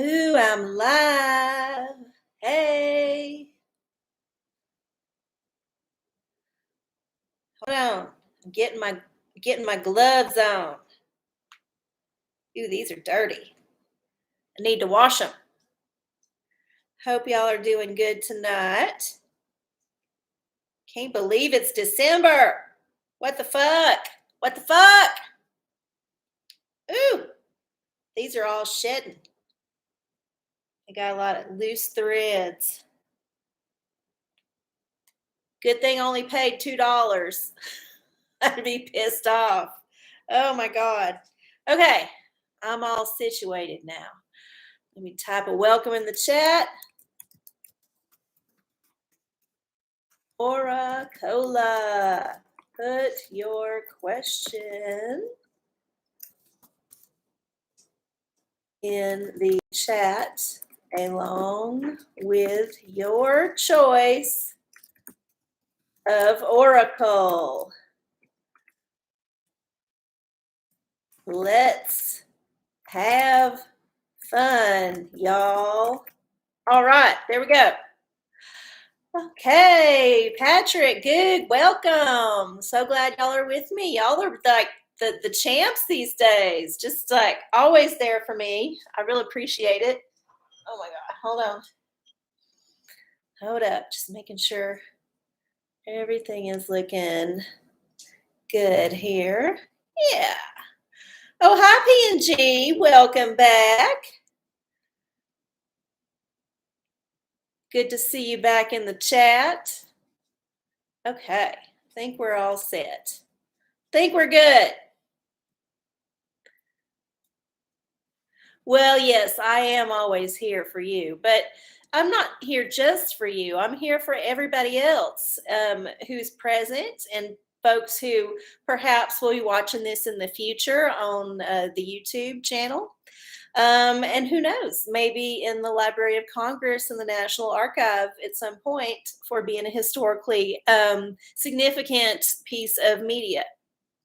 Ooh, I'm live. Hey, hold on. I'm getting my gloves on. Ooh, these are dirty. I need to wash them. Hope y'all are doing good tonight. Can't believe it's December. What the fuck? What the fuck? Ooh, these are all shedding. I got a lot of loose threads. Good thing I only paid $2. I'd be pissed off. Oh my God. Okay, I'm all situated now. Let me type a welcome in the chat. OraCola, put your question in the chat along with your choice of oracle. Let's have fun, y'all. All right, there we go. Okay, Patrick, good. Welcome. So glad y'all are with me. Y'all are like the champs these days. Just like always there for me. I really appreciate it. Oh my God. Hold on. Hold up. Just making sure everything is looking good here. Yeah. Oh, hi, P&G. Welcome back. Good to see you back in the chat. Okay. I think we're all set. Think we're good. Well, yes, I am always here for you, but I'm not here just for you. I'm here for everybody else who's present and folks who perhaps will be watching this in the future on the YouTube channel. And who knows, maybe in the Library of Congress and the National Archive at some point for being a historically significant piece of media.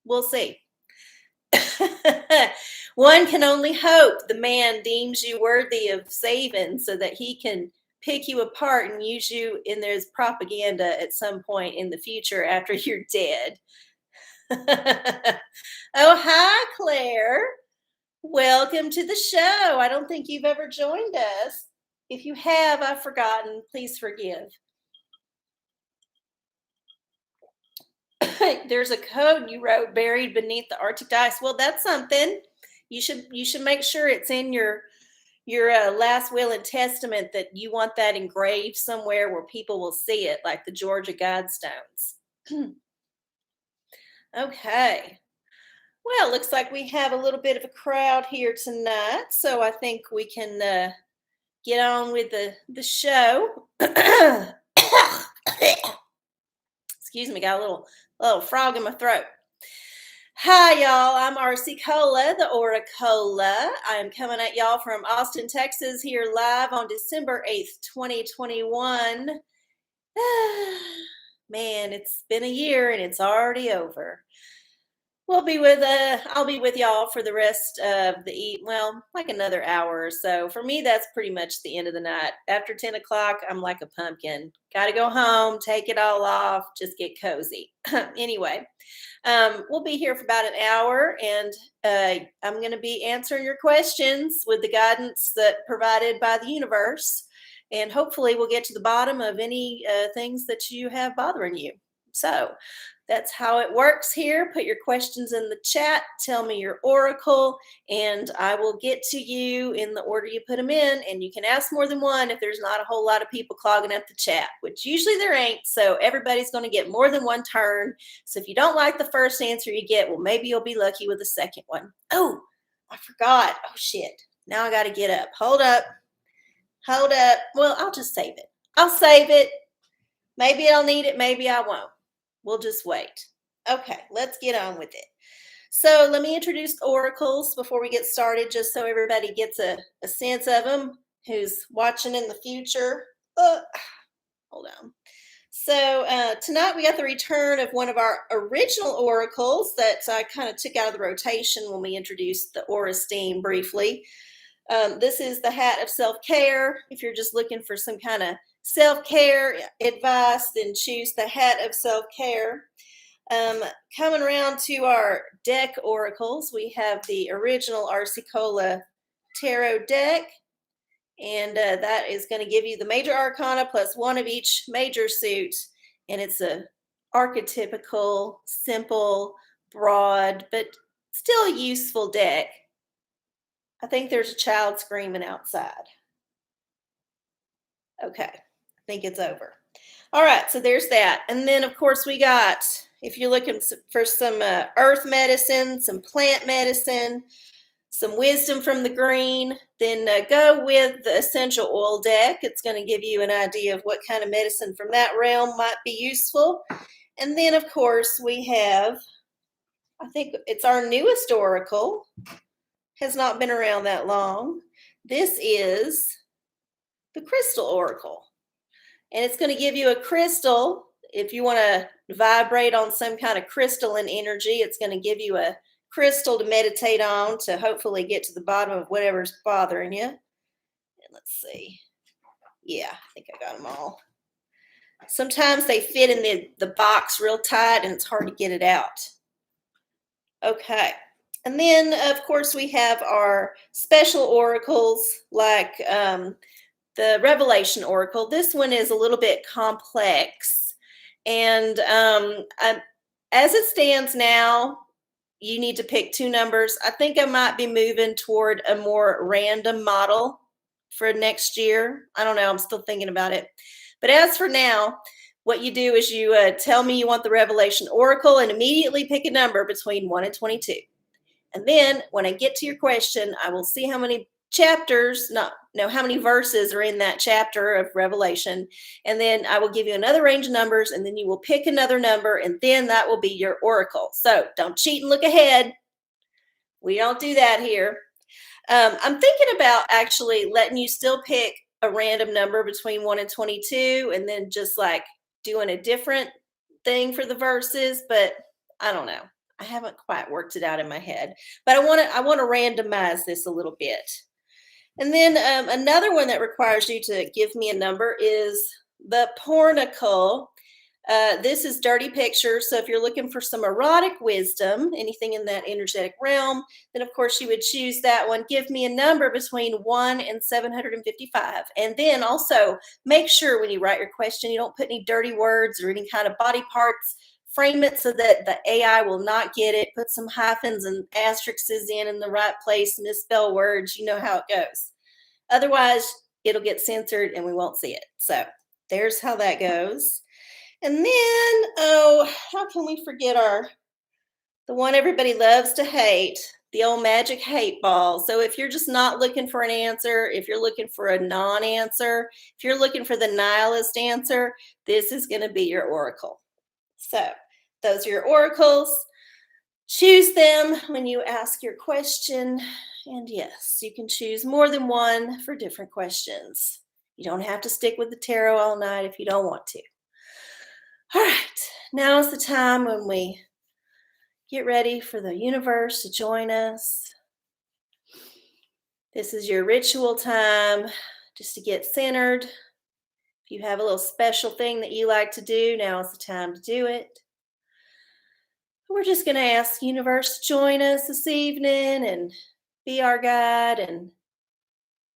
We'll see. One can only hope the man deems you worthy of saving so that he can pick you apart and use you in his propaganda at some point in the future after you're dead. Oh, hi, Claire. Welcome to the show. I don't think you've ever joined us. If you have, I've forgotten. Please forgive. There's a code you wrote buried beneath the Arctic ice. Well, that's something. You should make sure it's in your last will and testament that you want that engraved somewhere where people will see it, like the Georgia Guidestones. Okay. Well, looks like we have a little bit of a crowd here tonight, so I think we can get on with the show. Excuse me, got a little frog in my throat. Hi, y'all. I'm arcieoracola, the OraCola. I'm coming at y'all from Austin, Texas, here live on December 8th, 2021. Man, it's been a year and it's already over. I'll be with y'all for the rest of like another hour or so. For me, that's pretty much the end of the night. After 10 o'clock, I'm like a pumpkin. Got to go home, take it all off, just get cozy. Anyway, we'll be here for about an hour, and I'm going to be answering your questions with the guidance that provided by the universe. And hopefully we'll get to the bottom of any things that you have bothering you. So that's how it works here. Put your questions in the chat. Tell me your oracle, and I will get to you in the order you put them in. And you can ask more than one if there's not a whole lot of people clogging up the chat, which usually there ain't. So everybody's going to get more than one turn. So if you don't like the first answer you get, well, maybe you'll be lucky with the second one. Oh, I forgot. Oh, shit. Now I got to get up. Hold up. Well, I'll just save it. I'll save it. Maybe I'll need it. Maybe I won't. We'll just wait. Okay, let's get on with it. So let me introduce oracles before we get started, just so everybody gets a sense of them who's watching in the future. Hold on. So tonight we got the return of one of our original oracles that I kind of took out of the rotation when we introduced the Aura Steam briefly. This is the hat of self-care. If you're just looking for some kind of self-care advice, then choose the hat of self-care. Coming around to our deck oracles, we have the original arcieoracola tarot deck, and that is going to give you the major arcana plus one of each major suit, and it's a archetypical, simple, broad, but still useful deck. I think there's a child screaming outside. Okay, I think it's over. All right, so there's that. And then, of course, we got, if you're looking for some earth medicine, some plant medicine, some wisdom from the green, then go with the essential oil deck. It's going to give you an idea of what kind of medicine from that realm might be useful. And then, of course, we have, I think it's our newest oracle, has not been around that long. This is the crystal oracle. And it's going to give you a crystal. If you want to vibrate on some kind of crystalline energy, it's going to give you a crystal to meditate on to hopefully get to the bottom of whatever's bothering you. And let's see. Yeah, I think I got them all. Sometimes they fit in the box real tight and it's hard to get it out. Okay. And then, of course, we have our special oracles like the Revelation Oracle. This one is a little bit complex. And as it stands now, you need to pick two numbers. I think I might be moving toward a more random model for next year. I don't know. I'm still thinking about it. But as for now, what you do is you tell me you want the Revelation Oracle and immediately pick a number between 1 and 22. And then when I get to your question, I will see how many chapters, how many verses are in that chapter of Revelation. And then I will give you another range of numbers, and then you will pick another number, and then that will be your oracle. So don't cheat and look ahead. We don't do that here. I'm thinking about actually letting you still pick a random number between 1 and 22, and then just like doing a different thing for the verses, but I don't know. I haven't quite worked it out in my head, but I want to randomize this a little bit. And then another one that requires you to give me a number is the pornacle. This is dirty pictures. So if you're looking for some erotic wisdom, anything in that energetic realm, then of course you would choose that one. Give me a number between 1 and 755. And then also make sure when you write your question, you don't put any dirty words or any kind of body parts. Frame it so that the AI will not get it. Put some hyphens and asterisks in the right place, misspell words. You know how it goes. Otherwise, it'll get censored and we won't see it. So there's how that goes. And then, how can we forget the one everybody loves to hate, the old magic hate ball. So if you're just not looking for an answer, if you're looking for a non-answer, if you're looking for the nihilist answer, this is going to be your oracle. So those are your oracles. Choose them when you ask your question. And yes, you can choose more than one for different questions. You don't have to stick with the tarot all night if you don't want to. All right, now is the time when we get ready for the universe to join us. This is your ritual time just to get centered. If you have a little special thing that you like to do, now is the time to do it. We're just going to ask the universe to join us this evening and be our guide and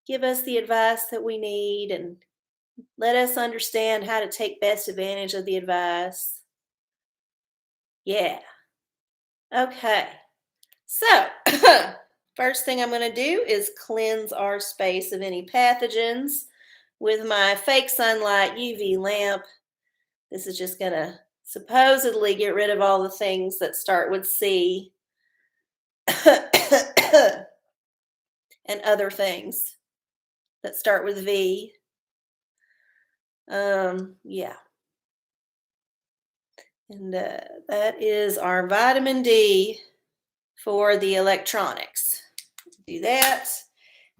give us the advice that we need and let us understand how to take best advantage of the advice. Yeah. Okay. So, first thing I'm going to do is cleanse our space of any pathogens with my fake sunlight UV lamp. This is just going to supposedly get rid of all the things that start with C and other things that start with V. Yeah. And that is our vitamin D for the electronics. Do that.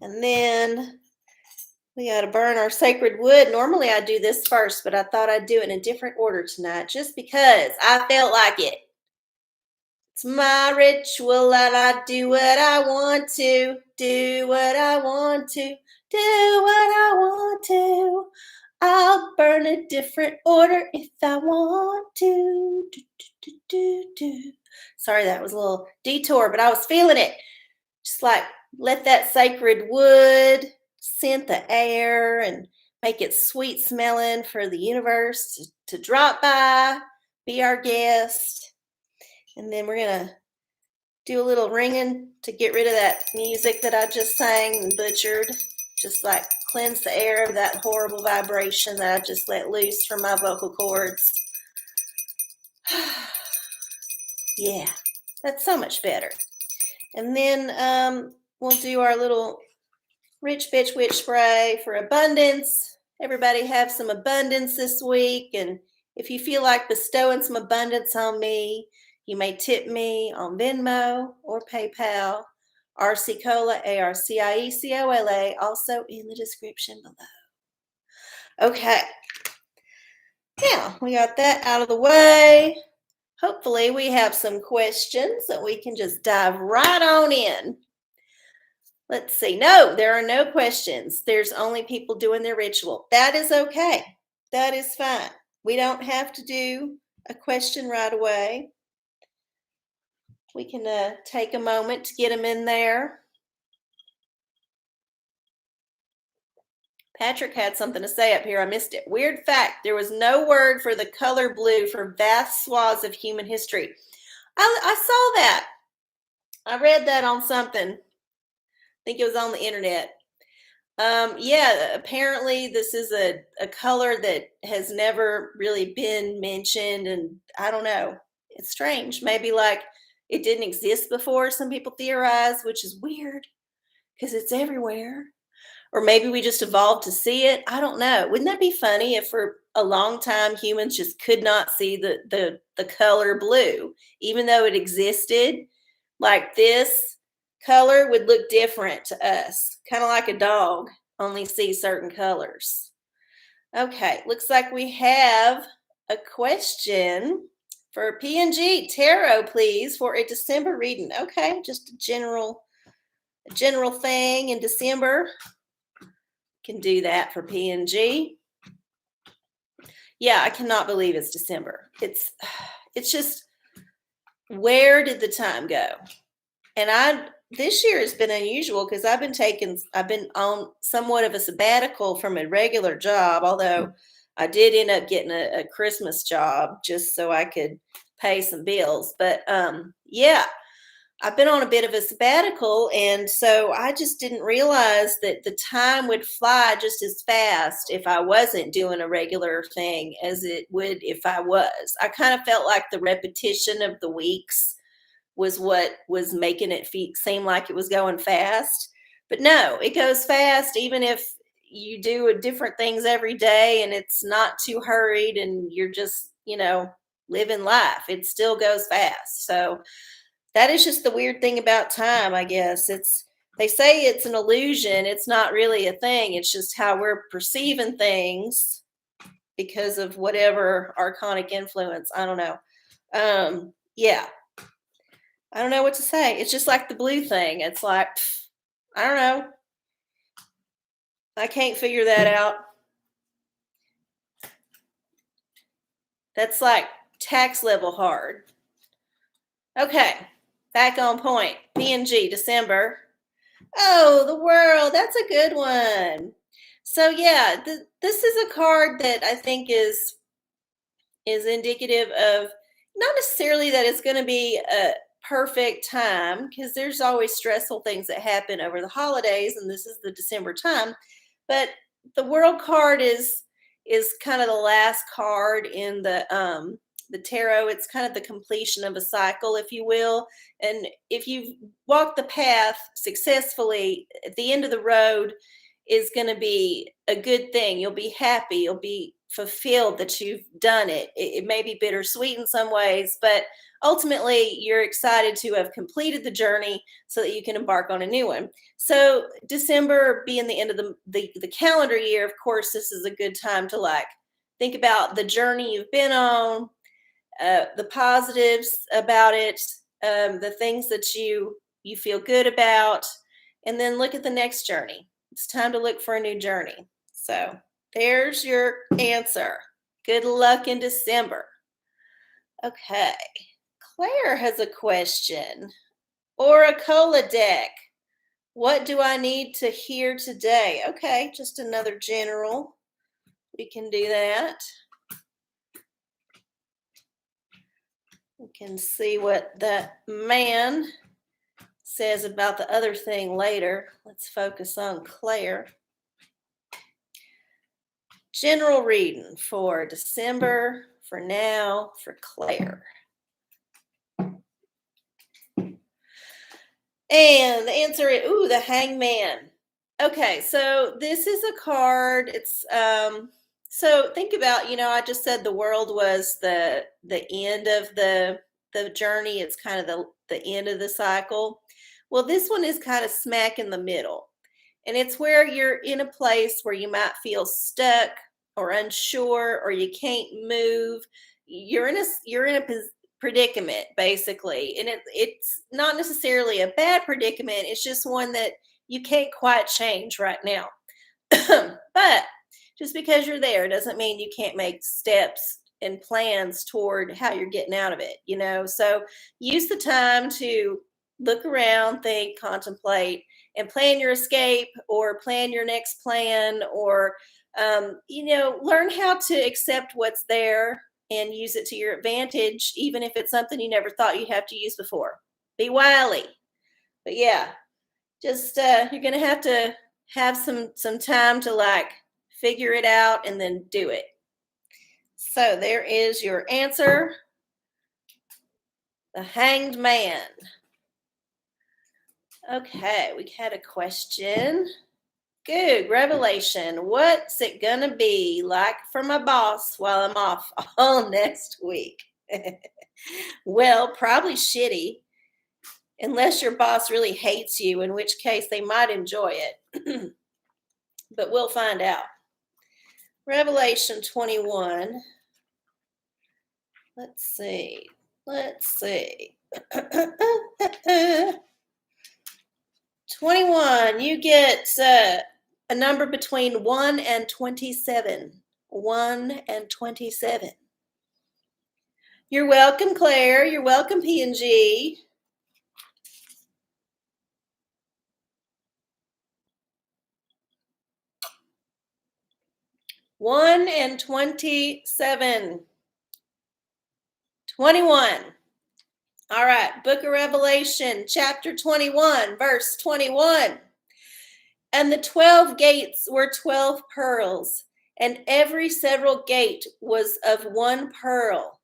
And then we got to burn our sacred wood. Normally I do this first, but I thought I'd do it in a different order tonight just because I felt like it. It's my ritual and I do what I want to, do what I want to, do what I want to. I'll burn a different order if I want to. Do, do, do, do. Sorry, that was a little detour, but I was feeling it. Just like let that sacred wood scent the air and make it sweet smelling for the universe to drop by, be our guest. And then we're going to do a little ringing to get rid of that music that I just sang and butchered. Just like cleanse the air of that horrible vibration that I just let loose from my vocal cords. Yeah, that's so much better. And then we'll do our little Rich Bitch Witch spray for abundance. Everybody have some abundance this week. And if you feel like bestowing some abundance on me, you may tip me on Venmo or PayPal. arcieocola, arciecola, also in the description below. Okay. Now we got that out of the way. Hopefully we have some questions that we can just dive right on in. Let's see. No, there are no questions. There's only people doing their ritual. That is okay. That is fine. We don't have to do a question right away. We can take a moment to get them in there. Patrick had something to say up here. I missed it. Weird fact, there was no word for the color blue for vast swaths of human history. I saw that. I read that on something. I think it was on the internet. Yeah, apparently this is a color that has never really been mentioned, and I don't know. It's strange. Maybe like it didn't exist before, some people theorize, which is weird because it's everywhere. Or maybe we just evolved to see it. I don't know. Wouldn't that be funny if for a long time humans just could not see the color blue, even though it existed? Like this color would look different to us, kind of like a dog only sees certain colors. Okay, looks like we have a question for P&G. Tarot, please, for a December reading. Okay, just a general thing in December. Can do that for P&G. Yeah, I cannot believe it's December. It's just, where did the time go? And this year has been unusual because I've been on somewhat of a sabbatical from a regular job, although I did end up getting a Christmas job just so I could pay some bills. But yeah, I've been on a bit of a sabbatical, and so I just didn't realize that the time would fly just as fast if I wasn't doing a regular thing as it would if I was. I kind of felt like the repetition of the weeks was what was making it seem like it was going fast. But no, it goes fast even if you do different things every day and it's not too hurried and you're just, living life. It still goes fast. So that is just the weird thing about time, I guess. They say it's an illusion. It's not really a thing. It's just how we're perceiving things because of whatever archonic influence. I don't know. Yeah. I don't know what to say. It's just like the blue thing. It's like, I don't know. I can't figure that out. That's like tax level hard. Okay. Back on point. P&G, December. Oh, the world. That's a good one. So yeah, this is a card that I think is indicative of not necessarily that it's going to be a perfect time, because there's always stressful things that happen over the holidays, and this is the December time. But the world card is kind of the last card in the tarot. It's kind of the completion of a cycle, if you will. And if you've walked the path successfully, at the end of the road is going to be a good thing. You'll be happy. You'll be fulfilled that you've done it. It may be bittersweet in some ways, but ultimately you're excited to have completed the journey so that you can embark on a new one. So December being the end of the calendar year, of course, this is a good time to like think about the journey you've been on, the positives about it, the things that you feel good about, and then look at the next journey. It's time to look for a new journey. So there's your answer. Good luck in December. Okay. Claire has a question. OraCola deck. What do I need to hear today? Okay, just another general. We can do that. We can see what that man says about the other thing later. Let's focus on Claire. General reading for December, for now, for Claire. And the answer is, the Hangman. Okay, so this is a card. It's so think about, I just said the world was the end of the journey. It's kind of the end of the cycle. Well, this one is kind of smack in the middle. And it's where you're in a place where you might feel stuck or unsure, or you can't move. You're in a predicament, basically. And it's not necessarily a bad predicament. It's just one that you can't quite change right now. But just because you're there doesn't mean you can't make steps and plans toward how you're getting out of it, So use the time to look around, think, contemplate, and plan your escape or plan your next plan, or, learn how to accept what's there and use it to your advantage, even if it's something you never thought you'd have to use before. Be wily. But yeah, just you're going to have some time to figure it out and then do it. So there is your answer. The Hanged Man. Okay, we had a question. Good. Revelation. What's it going to be like for my boss while I'm off all next week? Well, probably shitty, unless your boss really hates you, in which case they might enjoy it. But we'll find out. Revelation 21. Let's see. 21, you get a number between 1 and 27. 1 and 27. You're welcome, Claire. You're welcome, P&G. One and 27. 21. All right, Book of Revelation, chapter 21, verse 21. And the 12 gates were 12 pearls, and every several gate was of one pearl.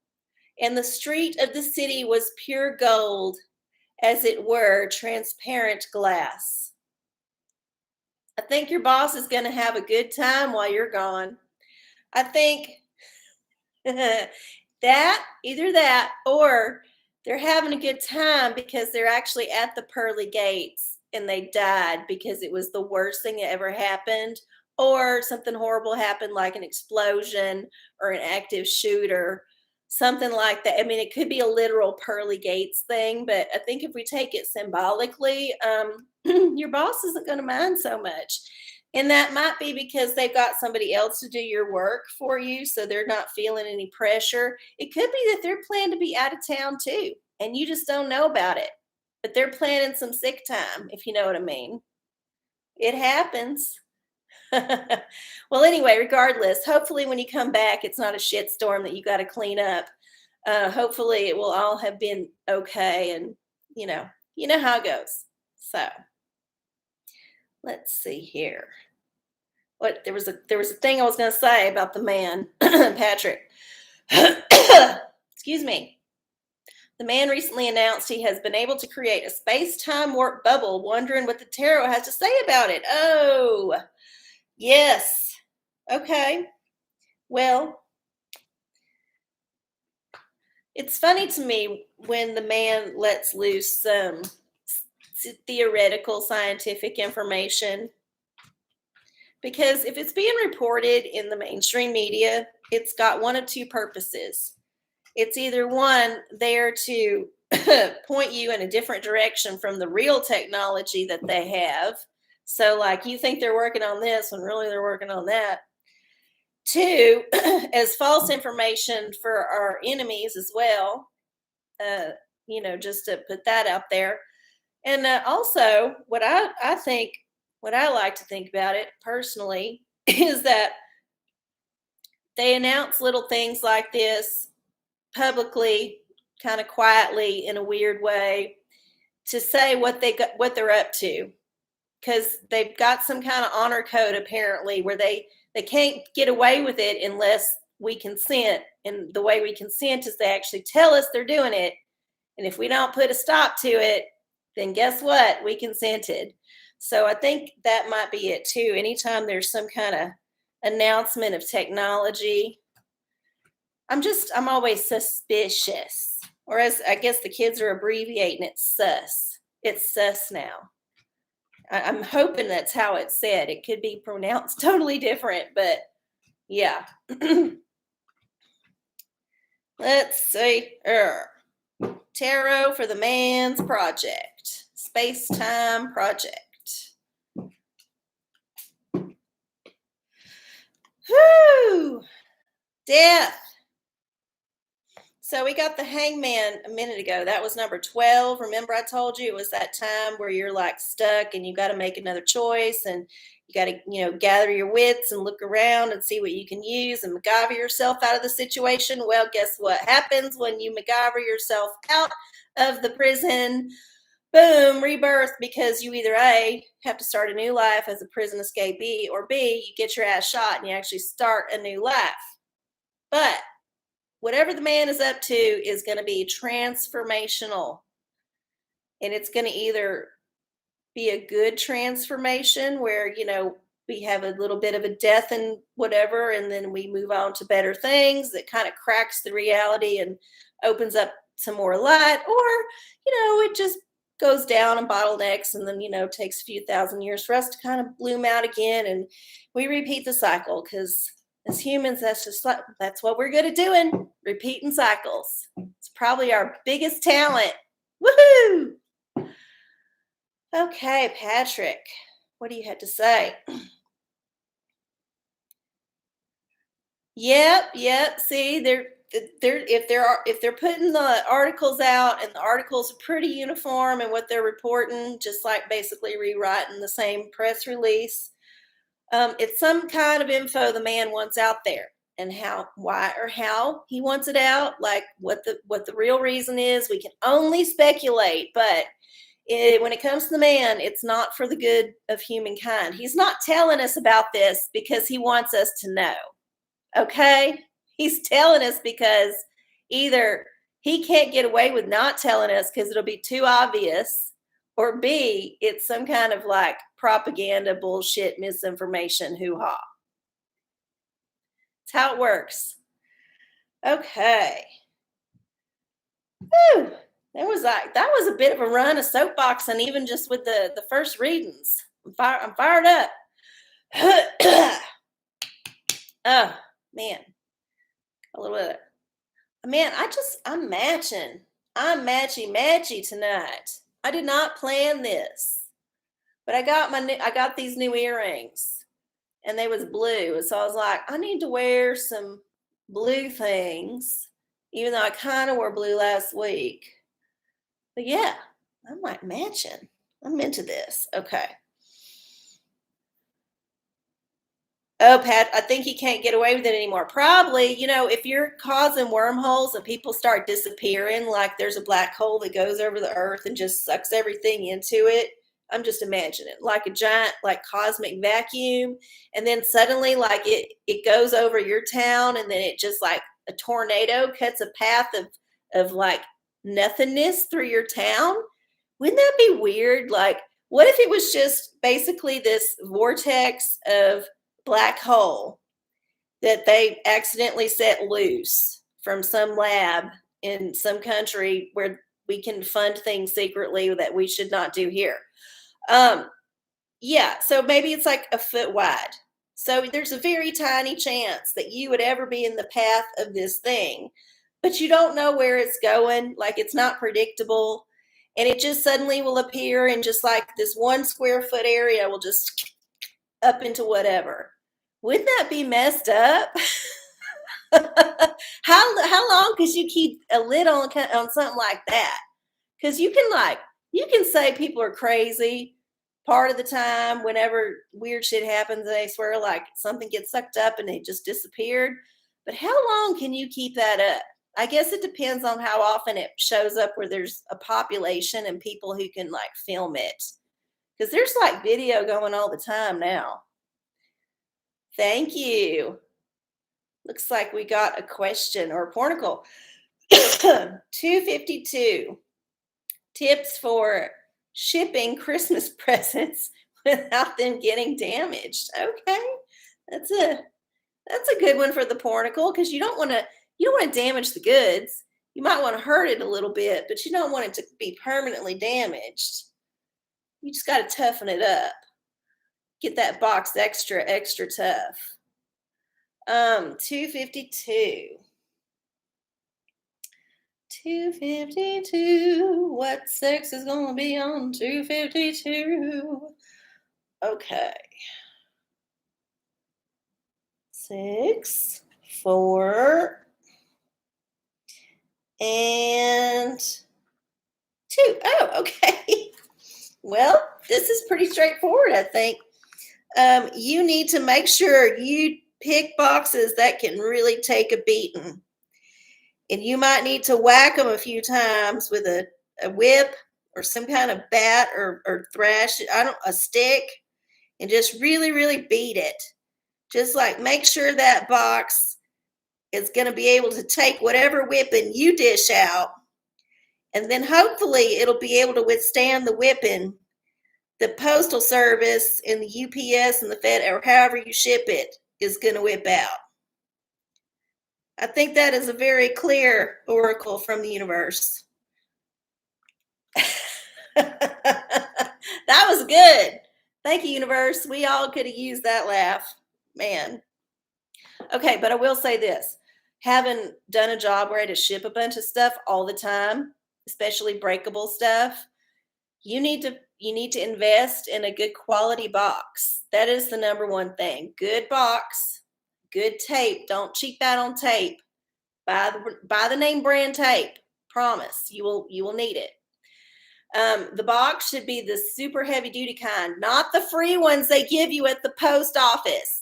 And the street of the city was pure gold, as it were transparent glass. I think your boss is going to have a good time while you're gone. I think either that or they're having a good time because they're actually at the pearly gates and they died because it was the worst thing that ever happened, or something horrible happened, like an explosion or an active shooter, something like that. I mean, it could be a literal pearly gates thing, but I think if we take it symbolically, your boss isn't going to mind so much. And that might be because they've got somebody else to do your work for you, so they're not feeling any pressure. It could be that they're planning to be out of town too, and you just don't know about it. But they're planning some sick time, if you know what I mean. It happens. Well, anyway, regardless, hopefully when you come back, it's not a shitstorm that you got to clean up. Hopefully it will all have been okay, and you know how it goes. So let's see here. There was a thing I was going to say about the man, Patrick. Excuse me. The man recently announced he has been able to create a space-time warp bubble. Wondering what the tarot has to say about it. Oh, yes. Okay. Well, it's funny to me when the man lets loose some theoretical scientific information, because if it's being reported in the mainstream media, it's got one of two purposes. It's either one, there to point you in a different direction from the real technology that they have. So, like, you think they're working on this when really they're working on that. Two, as false information for our enemies as well. Uh, just to put that out there. And also, I think, what I like to think about it personally is that they announce little things like this publicly, kind of quietly in a weird way, to say what they're up to, because they've got some kind of honor code apparently where they can't get away with it unless we consent. And the way we consent is they actually tell us they're doing it. And if we don't put a stop to it, then guess what? We consented. So I think that might be it too. Anytime there's some kind of announcement of technology, I'm always suspicious. Or as I guess the kids are abbreviating it, sus. It's sus now. I'm hoping that's how it's said. It could be pronounced totally different, but yeah. Let's see. Tarot for the Man's Project. Space-time project. Whew! Death. So we got the Hangman a minute ago. That was number 12. Remember I told you it was that time where you're like stuck and you got to make another choice, and you got to, gather your wits and look around and see what you can use and MacGyver yourself out of the situation. Well, guess what happens when you MacGyver yourself out of the prison? Boom, rebirth, because you either A, have to start a new life as a prison escapee, or B, you get your ass shot and you actually start a new life. But whatever the man is up to is going to be transformational. And it's going to either be a good transformation where, we have a little bit of a death and whatever, and then we move on to better things that kind of cracks the reality and opens up some more light, or, it just goes down and bottlenecks, and then, takes a few thousand years for us to kind of bloom out again. And we repeat the cycle, because as humans, that's what we're good at doing, repeating cycles. It's probably our biggest talent. Woohoo! Okay, Patrick, what do you have to say? Yep. See, if they're putting the articles out and the articles are pretty uniform in what they're reporting, just like basically rewriting the same press release, it's some kind of info the man wants out there, and why he wants it out, like what the real reason is, we can only speculate. But when it comes to the man, it's not for the good of humankind. He's not telling us about this because he wants us to know. Okay? He's telling us because either he can't get away with not telling us because it'll be too obvious, or B, it's some kind of like propaganda, bullshit, misinformation, hoo-ha. That's how it works. Okay. Whew. That was a bit of a run of soapboxing, even just with the first readings. I'm fired up. Oh, man. A little bit. Man, I'm matching. I'm matchy tonight. I did not plan this, but I got these new earrings, and they was blue. So I was like, I need to wear some blue things, even though I kind of wore blue last week. But yeah, I'm like matching. I'm into this. Okay. Oh, Pat, I think he can't get away with it anymore. Probably, if you're causing wormholes and people start disappearing, like there's a black hole that goes over the earth and just sucks everything into it. I'm just imagining like a giant, like cosmic vacuum. And then suddenly, like it goes over your town, and then it just like a tornado cuts a path of like nothingness through your town. Wouldn't that be weird? Like, what if it was just basically this vortex of black hole that they accidentally set loose from some lab in some country where we can fund things secretly that we should not do here? Yeah, so maybe it's like a foot wide. So there's a very tiny chance that you would ever be in the path of this thing. but you don't know where it's going. Like, it's not predictable. And it just suddenly will appear in just like this 1 square foot area will just up into whatever. Wouldn't that be messed up? How long could you keep a lid on something like that? Because you can say people are crazy part of the time whenever weird shit happens. They swear like something gets sucked up and they just disappeared. But how long can you keep that up? I guess it depends on how often it shows up where there's a population and people who can like film it. Because there's like video going all the time now. Thank you. Looks like we got a question or a pornicle. 252. Tips for shipping Christmas presents without them getting damaged. Okay. That's a good one for the pornicle, because you don't want to damage the goods. You might want to hurt it a little bit, but you don't want it to be permanently damaged. You just got to toughen it up. Get that box extra tough. 252. 252. What sex is going to be on 252? Okay. 6, 4, and 2. Oh, okay. Well, this is pretty straightforward, I think. You need to make sure you pick boxes that can really take a beating. And you might need to whack them a few times with a whip or some kind of bat or thrash, a stick, and just really, really beat it. Just like make sure that box is going to be able to take whatever whipping you dish out. And then hopefully it'll be able to withstand the whipping the Postal Service and the UPS and the Fed, or however you ship it, is going to whip out. I think that is a very clear oracle from the universe. That was good. Thank you, universe. We all could have used that laugh. Man. Okay, but I will say this. Having done a job where I had to ship a bunch of stuff all the time, especially breakable stuff, you need to invest in a good quality box. That is the number one thing. Good box, good tape. Don't cheap out on tape. Buy the name brand tape. Promise, you will need it. The box should be the super heavy duty kind, not the free ones they give you at the post office.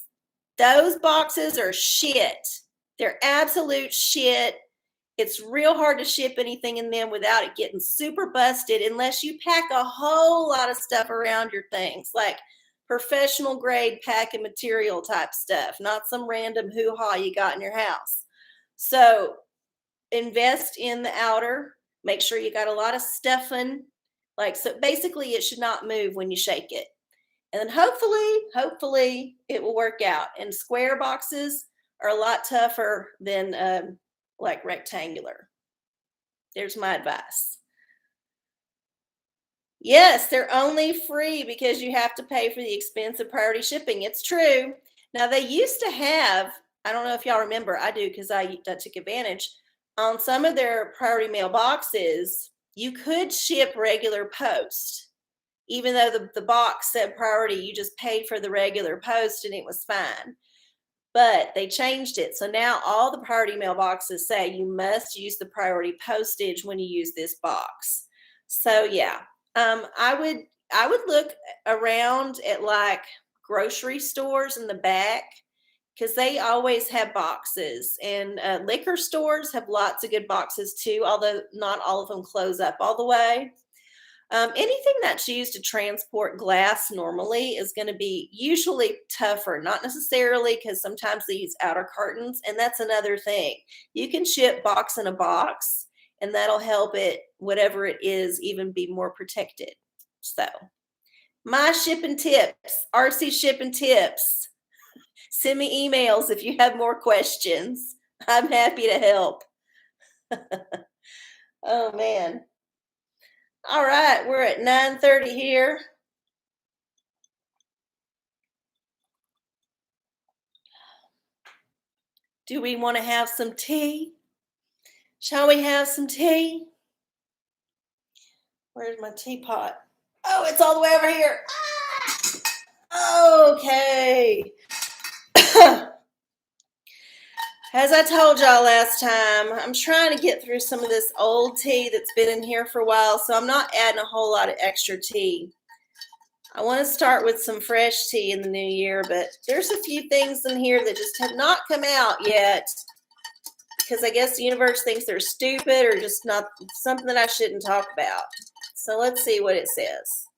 Those boxes are shit. They're absolute shit. It's real hard to ship anything in them without it getting super busted, unless you pack a whole lot of stuff around your things, like professional grade packing material type stuff, not some random hoo-ha you got in your house. So invest in the outer. Make sure you got a lot of stuffing. So basically it should not move when you shake it. And then hopefully it will work out. And square boxes are a lot tougher than like rectangular. There's my advice. Yes, they're only free because you have to pay for the expense of priority shipping. It's true. Now, they used to have, I don't know if y'all remember, I do because I took advantage. On some of their priority mail boxes, you could ship regular post. Even though the box said priority, you just paid for the regular post and it was fine. But they changed it. So now all the priority mail boxes say you must use the priority postage when you use this box. So yeah, I would look around at like grocery stores in the back, because they always have boxes, and liquor stores have lots of good boxes too, although not all of them close up all the way. Anything that's used to transport glass normally is going to be usually tougher, not necessarily, because sometimes they use outer cartons, and that's another thing. You can ship box in a box, and that'll help it, whatever it is, even be more protected. So, my shipping tips, RC shipping tips. Send me emails if you have more questions. I'm happy to help. Oh, man. All right, we're at 9:30 here. Do we want to have some tea? Shall we have some tea? Where's my teapot? Oh, it's all the way over here. Okay. As I told y'all last time, I'm trying to get through some of this old tea that's been in here for a while, so I'm not adding a whole lot of extra tea. I want to start with some fresh tea in the new year, but there's a few things in here that just have not come out yet because I guess the universe thinks they're stupid or just not something that I shouldn't talk about. So let's see what it says.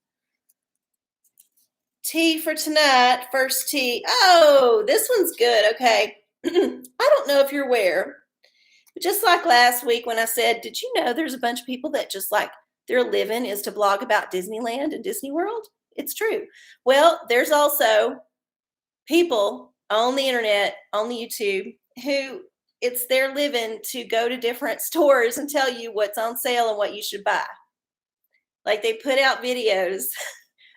Tea for tonight, first tea. Oh, this one's good. Okay. I don't know if you're aware, but just like last week when I said, did you know there's a bunch of people that just like their living is to blog about Disneyland and Disney World? It's true. Well, there's also people on the internet, on the YouTube, who it's their living to go to different stores and tell you what's on sale and what you should buy. Like they put out videos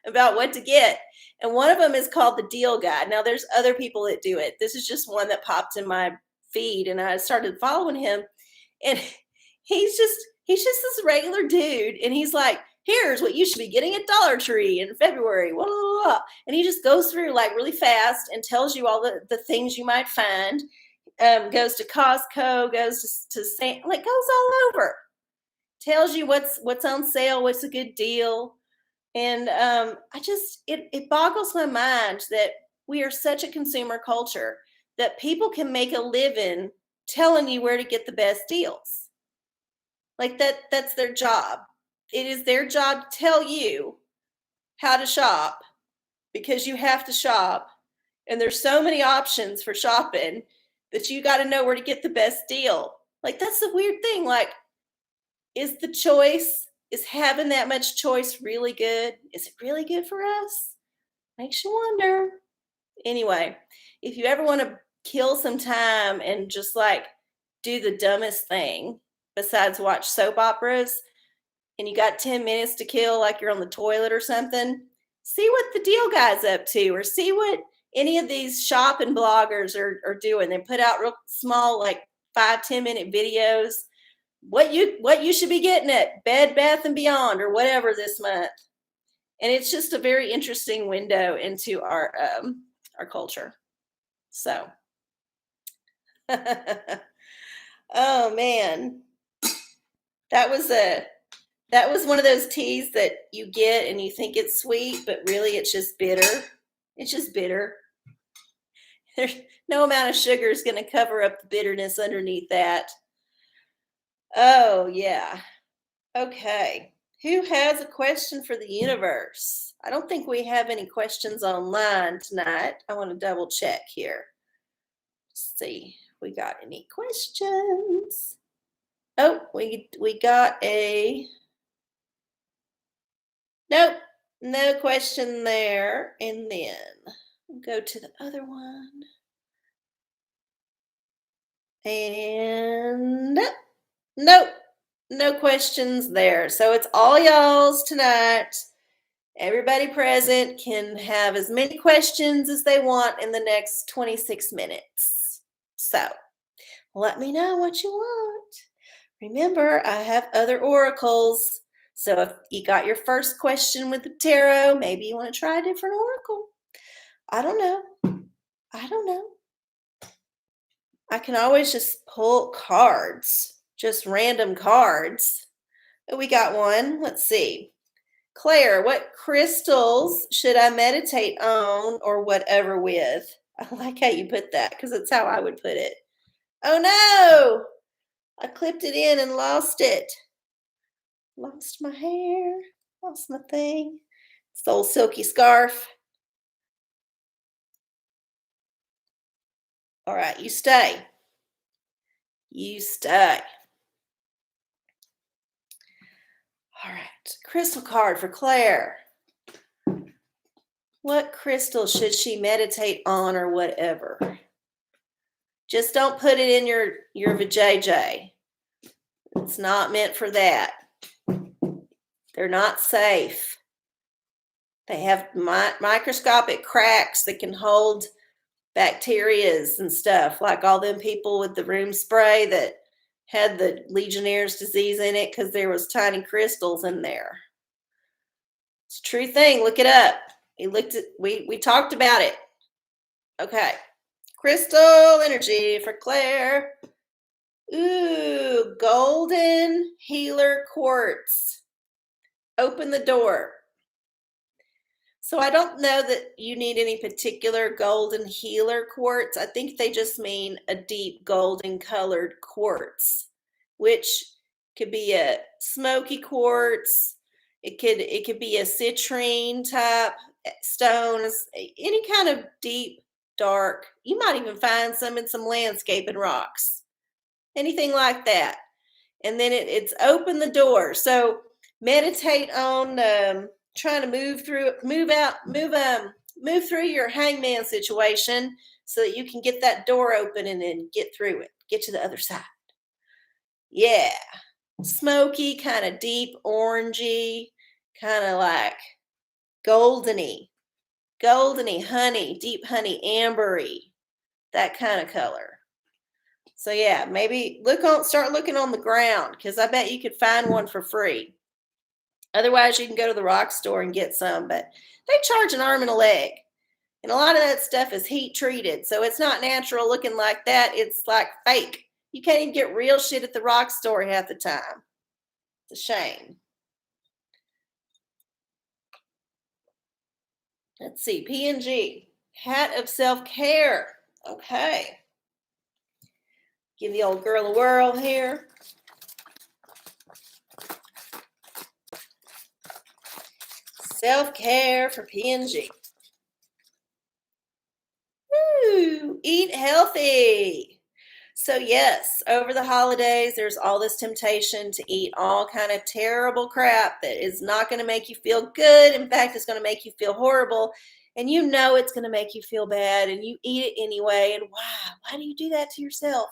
about what to get. And one of them is called the Deal Guide. Now there's other people that do it. This is just one that popped in my feed and I started following him. And he's just this regular dude. And he's like, here's what you should be getting at Dollar Tree in February. Blah, blah, blah. And he just goes through like really fast and tells you all the things you might find. Goes to Costco, goes to like goes all over. Tells you what's on sale, what's a good deal. And it boggles my mind that we are such a consumer culture that people can make a living telling you where to get the best deals. Like that's their job. It is their job to tell you how to shop because you have to shop. And there's so many options for shopping that you got to know where to get the best deal. Like that's the weird thing. Like, is having that much choice really good? Is it really good for us? Makes you wonder. Anyway, if you ever want to kill some time and just like do the dumbest thing besides watch soap operas and you got 10 minutes to kill like you're on the toilet or something, see what the Deal Guy's up to or see what any of these shopping bloggers are doing. They put out real small like 5-10 minute videos what you should be getting at Bed Bath and Beyond or whatever this month. And it's just a very interesting window into our culture. So oh man, that was one of those teas that you get and you think it's sweet, but really it's just bitter. It's just bitter. There's no amount of sugar is going to cover up the bitterness underneath that. Oh, yeah. Okay. Who has a question for the universe? I don't think we have any questions online tonight. I want to double check here. Let's see if we got any questions. Oh, we got a... Nope, no question there. And then we'll go to the other one. And nope, no questions there. So it's all y'all's tonight. Everybody present can have as many questions as they want in the next 26 minutes. So let me know what you want. Remember, I have other oracles. So if you got your first question with the tarot, maybe you want to try a different oracle. I don't know. I can always just pull cards, just random cards. We got one. Let's see. Claire, what crystals should I meditate on or whatever with? I like how you put that because that's how I would put it. Oh no! I clipped it in and lost it. Lost my hair. Lost my thing. It's the old silky scarf. All right, you stay. You stay. All right, crystal card for Claire. What crystal should she meditate on or whatever? Just don't put it in your vajayjay. It's not meant for that. They're not safe. They have microscopic cracks that can hold bacterias and stuff, like all them people with the room spray that had the Legionnaire's disease in it because there was tiny crystals in there. It's a true thing. Look it up. We talked about it. Okay. Crystal energy for Claire. Ooh, golden healer quartz. Open the door. So I don't know that you need any particular golden healer quartz. I think they just mean a deep golden colored quartz, which could be a smoky quartz. It could be a citrine type stone, any kind of deep, dark. You might even find some in some landscaping rocks, anything like that. And then it's open the door. So meditate on trying to move through your hangman situation so that you can get that door open and then get through it, get to the other side. Yeah, smoky, kind of deep orangey, kind of like goldeny, honey, deep honey, ambery, that kind of color. So yeah, maybe start looking on the ground, because I bet you could find one for free. Otherwise, you can go to the rock store and get some, but they charge an arm and a leg. And a lot of that stuff is heat treated, so it's not natural looking like that. It's like fake. You can't even get real shit at the rock store half the time. It's a shame. Let's see, P&G, hat of self-care. Okay. Give the old girl a whirl here. Self-care for P&G. Woo, eat healthy. So yes, over the holidays, there's all this temptation to eat all kind of terrible crap that is not going to make you feel good. In fact, it's going to make you feel horrible. And you know it's going to make you feel bad, and you eat it anyway. And why do you do that to yourself?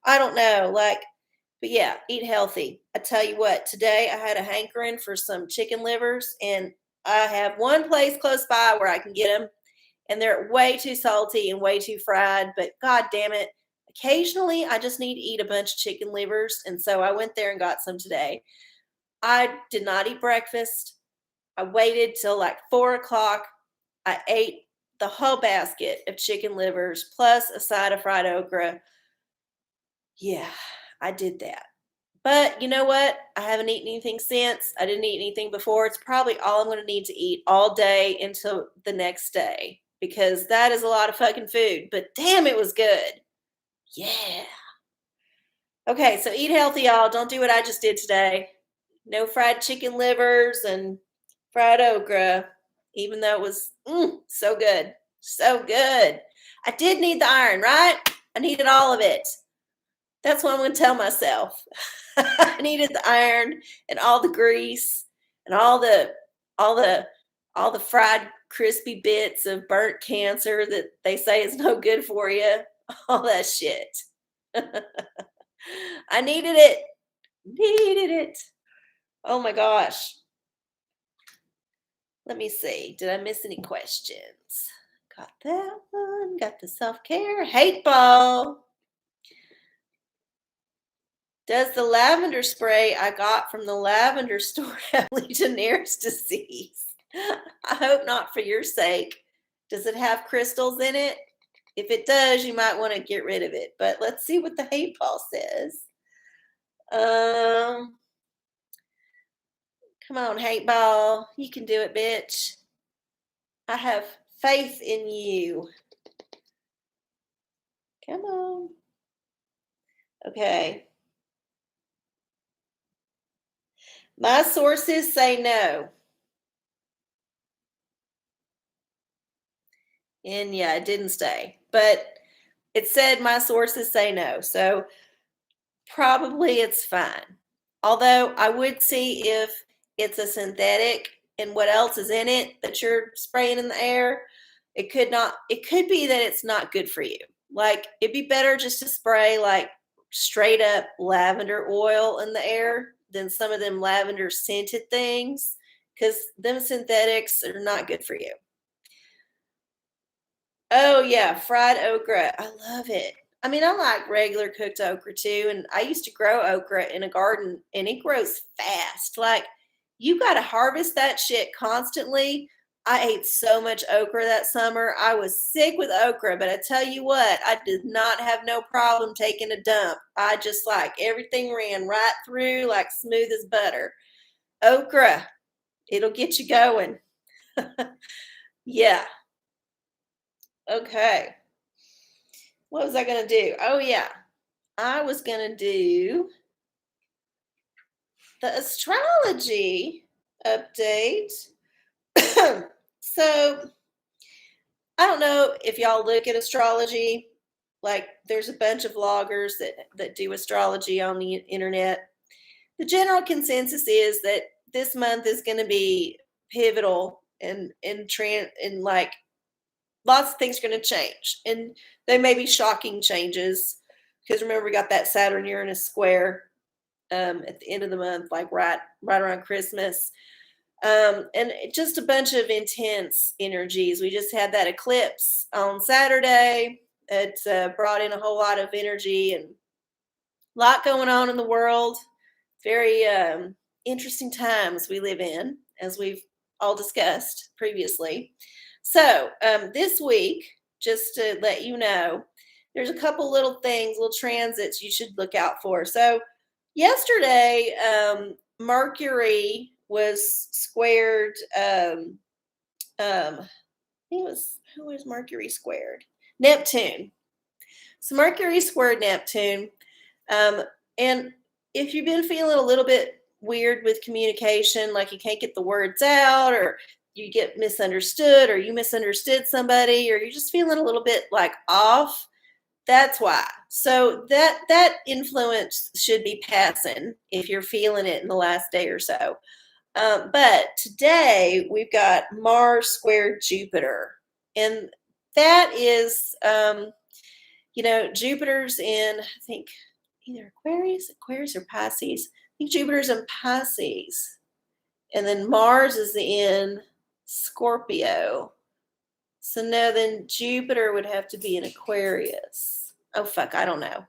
I don't know. But yeah, eat healthy. I tell you what, today I had a hankering for some chicken livers, and I have one place close by where I can get them, and they're way too salty and way too fried, but god damn it, occasionally I just need to eat a bunch of chicken livers, and so I went there and got some today. I did not eat breakfast. I waited till like 4 o'clock. I ate the whole basket of chicken livers plus a side of fried okra. Yeah, I did that. But you know what? I haven't eaten anything since. I didn't eat anything before. It's probably all I'm going to need to eat all day until the next day, because that is a lot of fucking food. But damn, it was good. Yeah. Okay, so eat healthy, y'all. Don't do what I just did today. No fried chicken livers and fried okra, even though it was so good. So good. I did need the iron, right? I needed all of it. That's what I'm going to tell myself. I needed the iron and all the grease and all the fried crispy bits of burnt cancer that they say is no good for you. All that shit. I needed it. Needed it. Oh my gosh. Let me see. Did I miss any questions? Got that one. Got the self-care. Hate ball. Does the lavender spray I got from the lavender store have Legionnaire's disease? I hope not, for your sake. Does it have crystals in it? If it does, you might want to get rid of it. But let's see what the hate ball says. Come on, hate ball. You can do it, bitch. I have faith in you. Come on. Okay. My sources say no. And yeah, it didn't stay. But it said my sources say no. So probably it's fine. Although I would see if it's a synthetic and what else is in it that you're spraying in the air. It could be that it's not good for you. Like, it'd be better just to spray like straight up lavender oil in the air than some of them lavender scented things, because them synthetics are not good for you. Oh yeah, fried okra. I love it. I mean, I like regular cooked okra too, and I used to grow okra in a garden, and it grows fast. Like, you got to harvest that shit constantly. I ate so much okra that summer. I was sick with okra, but I tell you what, I did not have no problem taking a dump. I just like everything ran right through like smooth as butter. Okra, it'll get you going. Yeah. Okay. What was I going to do? Oh, yeah. I was going to do the astrology update. So, I don't know if y'all look at astrology. Like, there's a bunch of vloggers that do astrology on the internet. The general consensus is that this month is going to be pivotal and like lots of things are going to change, and they may be shocking changes because remember we got that Saturn Uranus square at the end of the month, like right around Christmas. And just a bunch of intense energies. We just had that eclipse on Saturday. It brought in a whole lot of energy and a lot going on in the world. Very interesting times we live in, as we've all discussed previously. So this week, just to let you know, there's a couple little things, little transits you should look out for. So yesterday, Mercury was squared. I think it was, who was Mercury squared? Neptune. So Mercury squared Neptune. And if you've been feeling a little bit weird with communication, like you can't get the words out, or you get misunderstood, or you misunderstood somebody, or you're just feeling a little bit like off, that's why. So that influence should be passing if you're feeling it in the last day or so. But today we've got Mars squared Jupiter, and that is, Jupiter's in, I think, either Aquarius or Pisces. I think Jupiter's in Pisces, and then Mars is in Scorpio. So no, then Jupiter would have to be in Aquarius. Oh fuck, I don't know.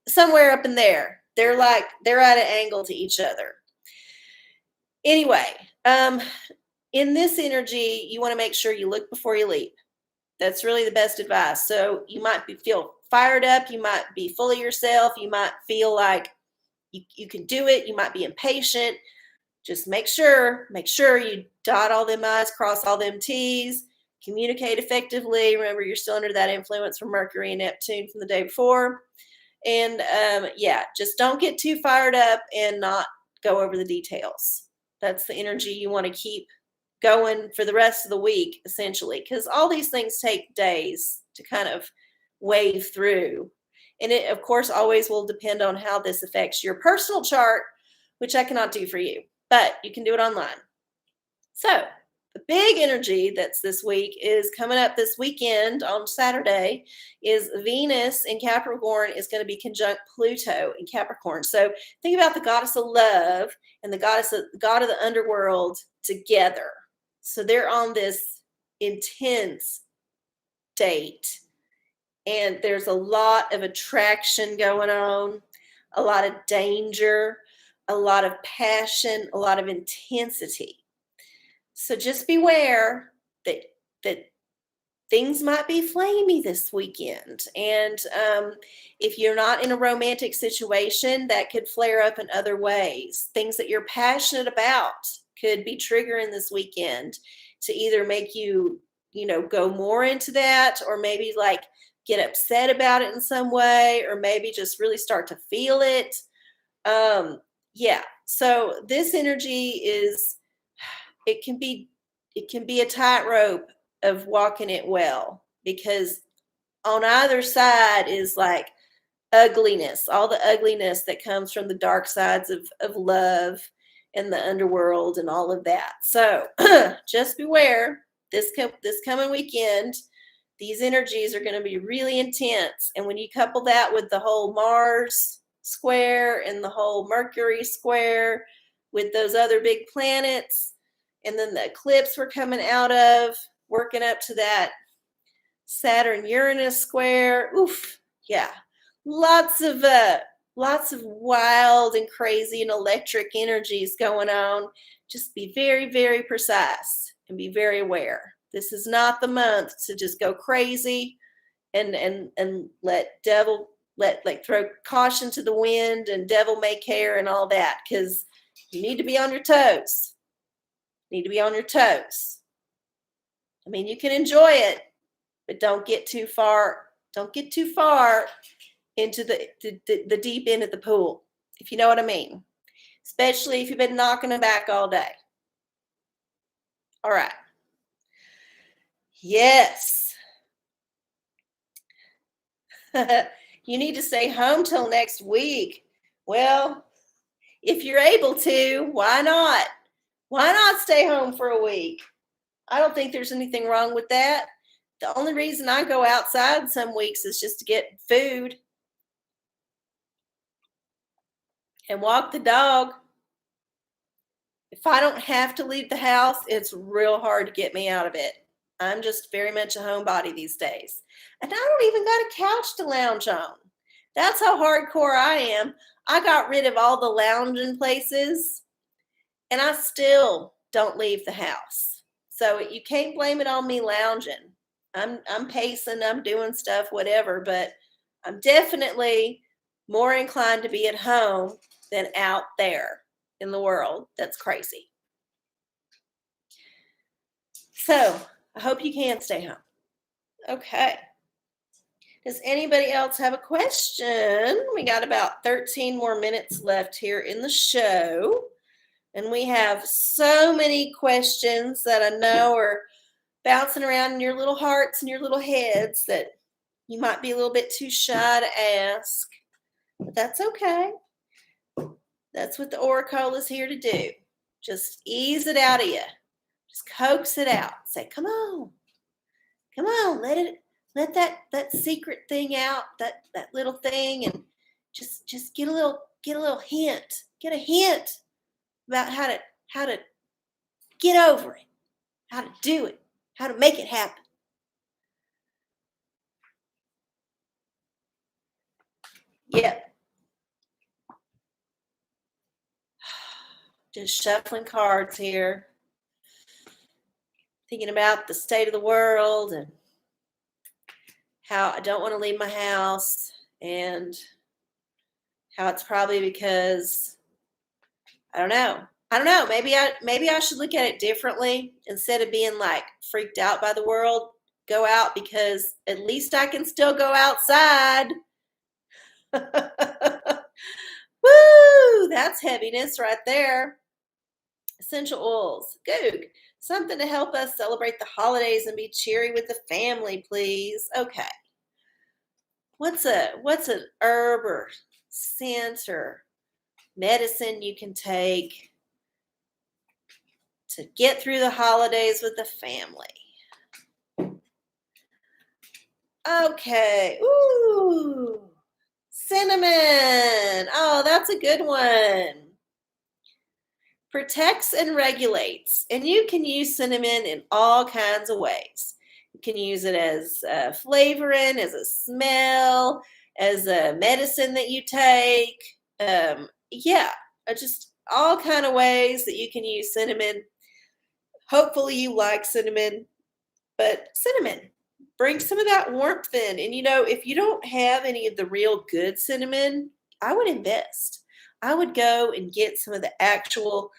Somewhere up in there. They're at an angle to each other. Anyway, in this energy, you want to make sure you look before you leap. That's really the best advice. So you might feel fired up. You might be full of yourself. You might feel like you can do it. You might be impatient. Just make sure you dot all them I's, cross all them T's, communicate effectively. Remember, you're still under that influence from Mercury and Neptune from the day before. And just don't get too fired up and not go over the details. That's the energy you want to keep going for the rest of the week, essentially, because all these things take days to kind of wave through. And it, of course, always will depend on how this affects your personal chart, which I cannot do for you, but you can do it online. So the big energy that's this week is coming up this weekend on Saturday is Venus in Capricorn is going to be conjunct Pluto in Capricorn. So think about the goddess of love and the god of the underworld together. So they're on this intense date, and there's a lot of attraction going on, a lot of danger, a lot of passion, a lot of intensity. So just beware that things might be flamey this weekend. And if you're not in a romantic situation, that could flare up in other ways. Things that you're passionate about could be triggering this weekend to either make you, go more into that, or maybe like get upset about it in some way, or maybe just really start to feel it. So this energy is, it can be a tightrope of walking it well, because on either side is like ugliness, all the ugliness that comes from the dark sides of love and the underworld and all of that. So just beware this coming weekend. These energies are going to be really intense. And when you couple that with the whole Mars square and the whole Mercury square with those other big planets, and then the eclipse we're coming out of, working up to that Saturn Uranus square, oof, Yeah. Lots of wild and crazy and electric energies going on. Just be very, very precise and be very aware. This is not the month to just go crazy and let like throw caution to the wind and devil may care and all that, because you need to be on your toes. You need to be on your toes. I mean, you can enjoy it, but don't get too far. Don't get too far into the deep end of the pool, if you know what I mean. Especially if you've been knocking them back all day. All right. Yes. You need to stay home till next week. Well, if you're able to, why not? Why not stay home for a week? I don't think there's anything wrong with that. The only reason I go outside some weeks is just to get food and walk the dog. If I don't have to leave the house, it's real hard to get me out of it. I'm just very much a homebody these days. And I don't even got a couch to lounge on. That's how hardcore I am. I got rid of all the lounging places, and I still don't leave the house. So you can't blame it on me lounging. I'm pacing, I'm doing stuff, whatever, but I'm definitely more inclined to be at home than out there in the world. That's crazy. So I hope you can stay home. Okay. Does anybody else have a question? We got about 13 more minutes left here in the show. And we have so many questions that I know are bouncing around in your little hearts and your little heads that you might be a little bit too shy to ask. But that's okay. That's what the OraCola is here to do. Just ease it out of you. Just coax it out. Say, come on. Come on, let that secret thing out, that little thing, and just get a little hint. Get a hint about how to get over it, how to do it, how to make it happen. Yeah. Just shuffling cards here. Thinking about the state of the world and how I don't want to leave my house, and how it's probably because I don't know. Maybe I should look at it differently. Instead of being like freaked out by the world, go out, because at least I can still go outside. Woo! That's heaviness right there. Essential oils. Goog. Something to help us celebrate the holidays and be cheery with the family, please. Okay. What's an herb or scent or medicine you can take to get through the holidays with the family? Okay. Ooh. Cinnamon. Oh, that's a good one. Protects and regulates. And you can use cinnamon in all kinds of ways. You can use it as a flavoring, as a smell, as a medicine that you take. Just all kind of ways that you can use cinnamon. Hopefully you like cinnamon, but cinnamon brings some of that warmth in. And if you don't have any of the real good cinnamon, I would invest. I would go and get some of the actual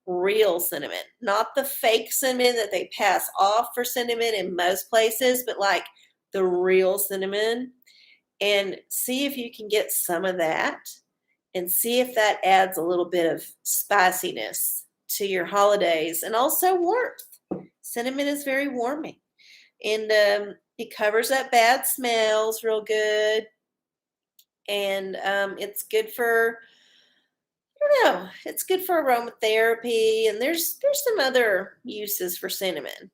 real cinnamon, not the fake cinnamon that they pass off for cinnamon in most places, but like the real cinnamon, and see if you can get some of that and see if that adds a little bit of spiciness to your holidays and also warmth. Cinnamon is very warming, and it covers up bad smells real good, and it's good for, I don't know, it's good for aromatherapy, and there's some other uses for cinnamon.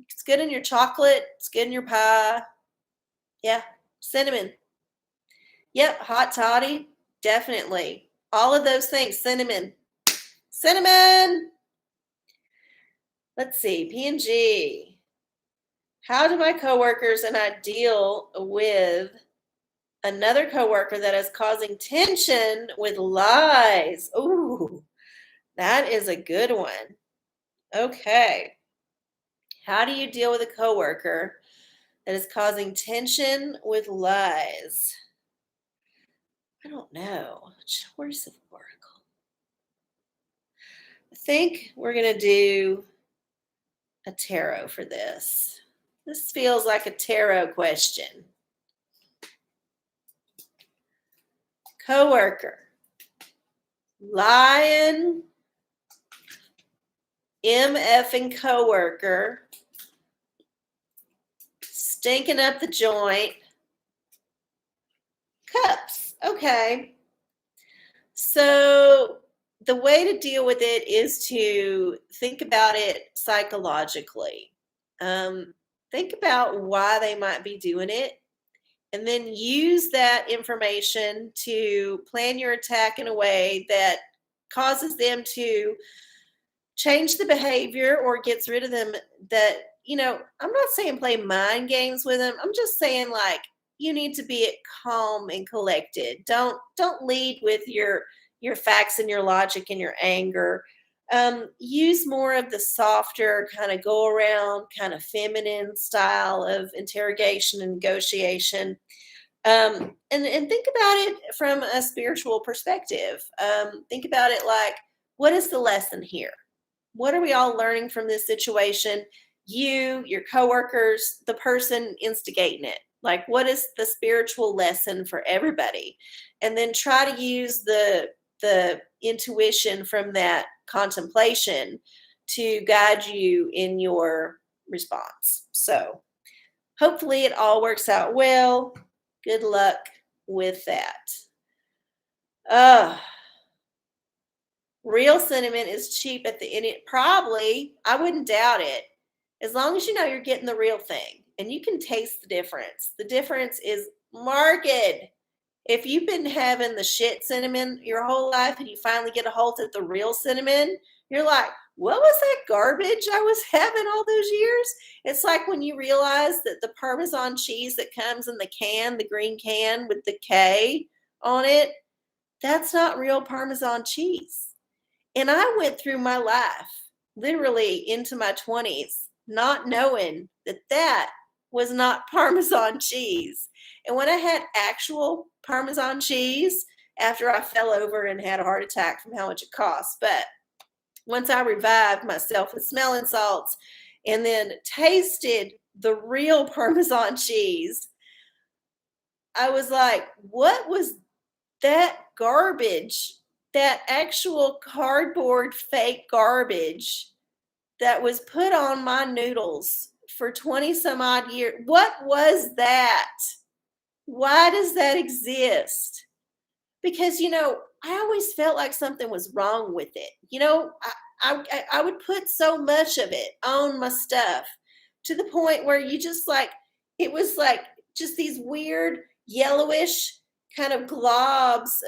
It's good in your chocolate, it's good in your pie. Yeah, cinnamon. Yep, hot toddy, definitely. All of those things, cinnamon. Cinnamon! Let's see, P&G. How do my coworkers and I deal with Another coworker that is causing tension with lies. Ooh, that is a good one. Okay. How do you deal with a coworker that is causing tension with lies? I don't know. Choice of oracle. I think we're going to do a tarot for this. This feels like a tarot question. Coworker. Lying MFing coworker. Stinking up the joint. Cups. Okay. So the way to deal with it is to think about it psychologically. Think about why they might be doing it, and then use that information to plan your attack in a way that causes them to change the behavior or gets rid of them. That, I'm not saying play mind games with them. I'm just saying, like, you need to be calm and collected. Don't lead with your facts and your logic and your anger. Use more of the softer kind of go around, kind of feminine style of interrogation and negotiation. And think about it from a spiritual perspective. Think about it like, what is the lesson here? What are we all learning from this situation? You, your coworkers, the person instigating it. Like, what is the spiritual lesson for everybody? And then try to use the intuition from that contemplation to guide you in your response. So hopefully it all works out well. Good luck with that. Real cinnamon is cheap at the end. Probably, I wouldn't doubt it. As long as you know you're getting the real thing and you can taste the difference. The difference is marked. If you've been having the shit cinnamon your whole life and you finally get a hold of the real cinnamon, you're like, what was that garbage I was having all those years? It's like when you realize that the Parmesan cheese that comes in the can, the green can with the K on it, that's not real Parmesan cheese. And I went through my life, literally into my 20s, not knowing that that was not Parmesan cheese. And when I had actual Parmesan cheese, after I fell over and had a heart attack from how much it cost, but once I revived myself with smelling salts and then tasted the real Parmesan cheese, I was like, what was that garbage? That actual cardboard fake garbage that was put on my noodles for 20 some odd years. What was that? Why does that exist? Because, I always felt like something was wrong with it. I would put so much of it on my stuff to the point where you just like, it was like just these weird yellowish kind of globs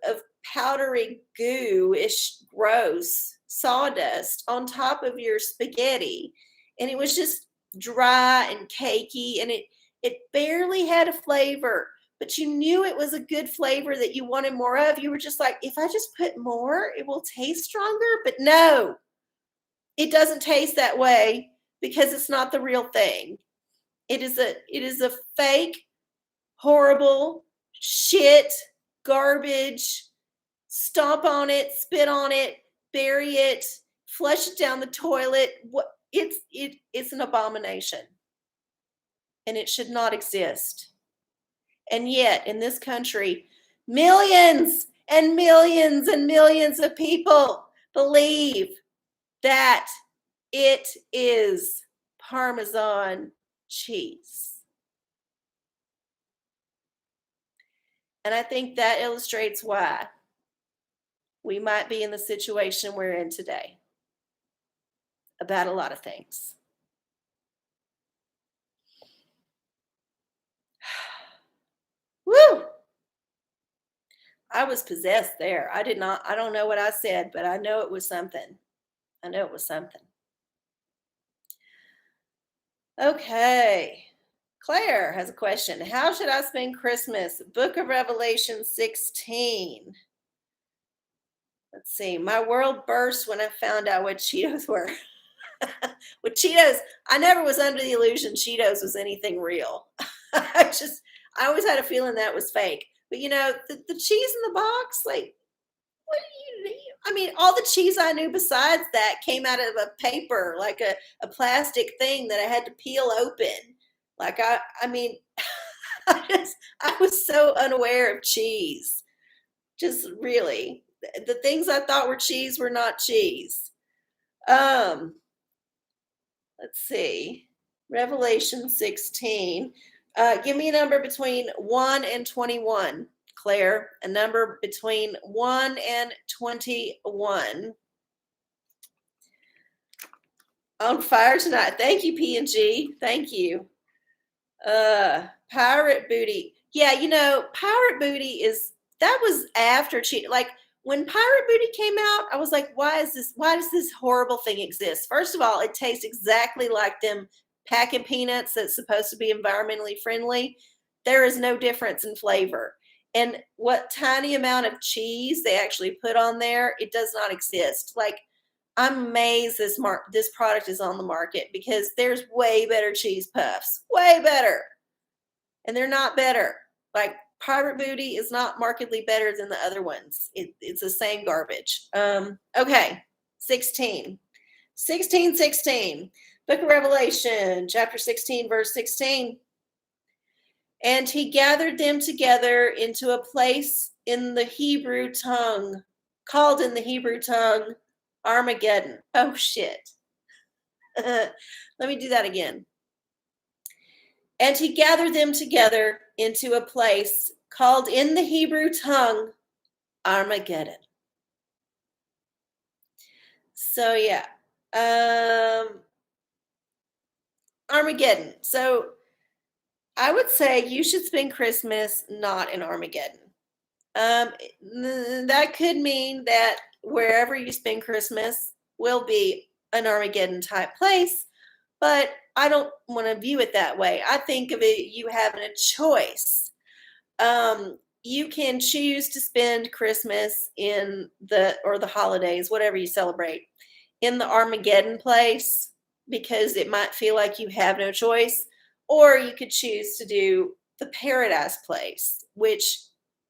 of powdery goo-ish gross sawdust on top of your spaghetti. And it was just dry and cakey, and it barely had a flavor, but you knew it was a good flavor that you wanted more of. You were just like, if I just put more, it will taste stronger. But no, it doesn't taste that way because it's not the real thing. It is a fake, horrible, shit, garbage. Stomp on it, spit on it, bury it, flush it down the toilet. It's an abomination. And it should not exist. And yet, in this country, millions and millions and millions of people believe that it is Parmesan cheese. And I think that illustrates why we might be in the situation we're in today about a lot of things. Woo! I was possessed there. I don't know what I said, but I know it was something. I know it was something. Okay. Claire has a question. How should I spend Christmas? Book of Revelation 16. Let's see. My world burst when I found out what Cheetos were. With Cheetos, I never was under the illusion Cheetos was anything real. I always had a feeling that was fake. But the cheese in the box, like, what do you need? I mean, all the cheese I knew besides that came out of a paper, like a plastic thing that I had to peel open. Like I mean, I was so unaware of cheese. Just really, the things I thought were cheese were not cheese. Um, let's see. Revelation 16. Give me a number between 1 and 21, Claire. A number between 1 and 21. On fire tonight. Thank you, P&G. Thank you. Pirate Booty. Yeah, Pirate Booty that was after cheat. Like when Pirate Booty came out, I was like, why does this horrible thing exist? First of all, it tastes exactly like them packing peanuts that's supposed to be environmentally friendly. There is no difference in flavor. And what tiny amount of cheese they actually put on there, it does not exist. Like, I'm amazed this product is on the market because there's way better cheese puffs, way better, and they're not better. Like Pirate Booty is not markedly better than the other ones. It's the same garbage. Okay, 16. Book of Revelation, chapter 16, verse 16. And he gathered them together into a place in the Hebrew tongue, called in the Hebrew tongue Armageddon. Oh, shit. Let me do that again. And he gathered them together into a place called in the Hebrew tongue Armageddon. So, yeah. Armageddon. So, I would say you should spend Christmas not in Armageddon. That could mean that wherever you spend Christmas will be an Armageddon type place, but I don't want to view it that way. I think of it, you having a choice. You can choose to spend Christmas or the holidays, whatever you celebrate, in the Armageddon place because it might feel like you have no choice, or you could choose to do the paradise place, which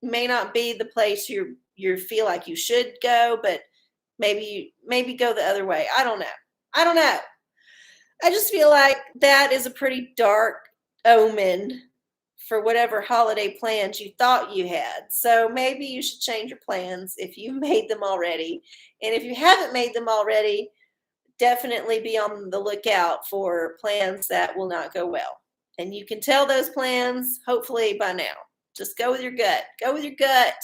may not be the place you feel like you should go, but maybe go the other way. I don't know. I just feel like that is a pretty dark omen for whatever holiday plans you thought you had. So maybe you should change your plans if you've made them already. And if you haven't made them already, definitely be on the lookout for plans that will not go well. And you can tell those plans, hopefully, by now. Just go with your gut. Go with your gut.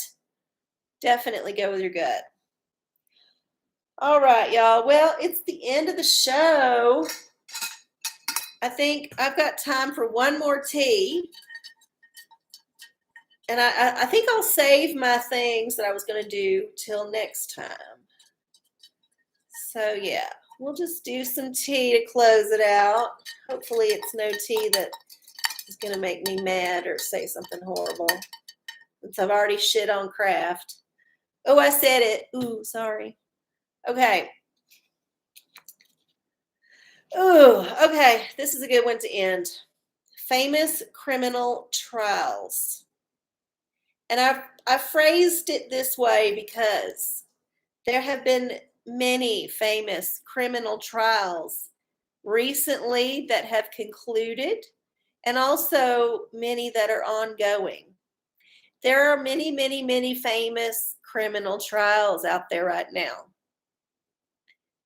Definitely go with your gut. All right, y'all. Well, it's the end of the show. I think I've got time for one more tea. And I think I'll save my things that I was going to do till next time. So, yeah, we'll just do some tea to close it out. Hopefully it's no tea that is going to make me mad or say something horrible, since I've already shit on Kraft. Oh, I said it. Ooh, sorry. Okay. Ooh, okay. This is a good one to end. Famous criminal trials. And I phrased it this way because there have been many famous criminal trials recently that have concluded, and also many that are ongoing. There are many, many, many famous criminal trials out there right now.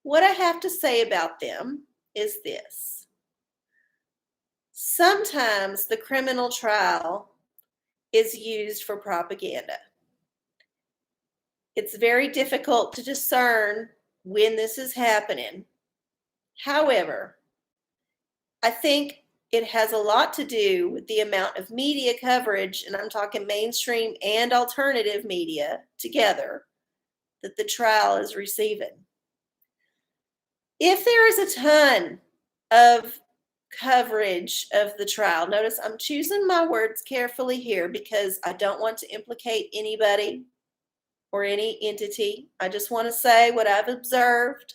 What I have to say about them is this. Sometimes the criminal trial is used for propaganda. It's very difficult to discern when this is happening. However, I think it has a lot to do with the amount of media coverage, and I'm talking mainstream and alternative media together, that the trial is receiving. If there is a ton of coverage of the trial. Notice I'm choosing my words carefully here because I don't want to implicate anybody or any entity. I just want to say what I've observed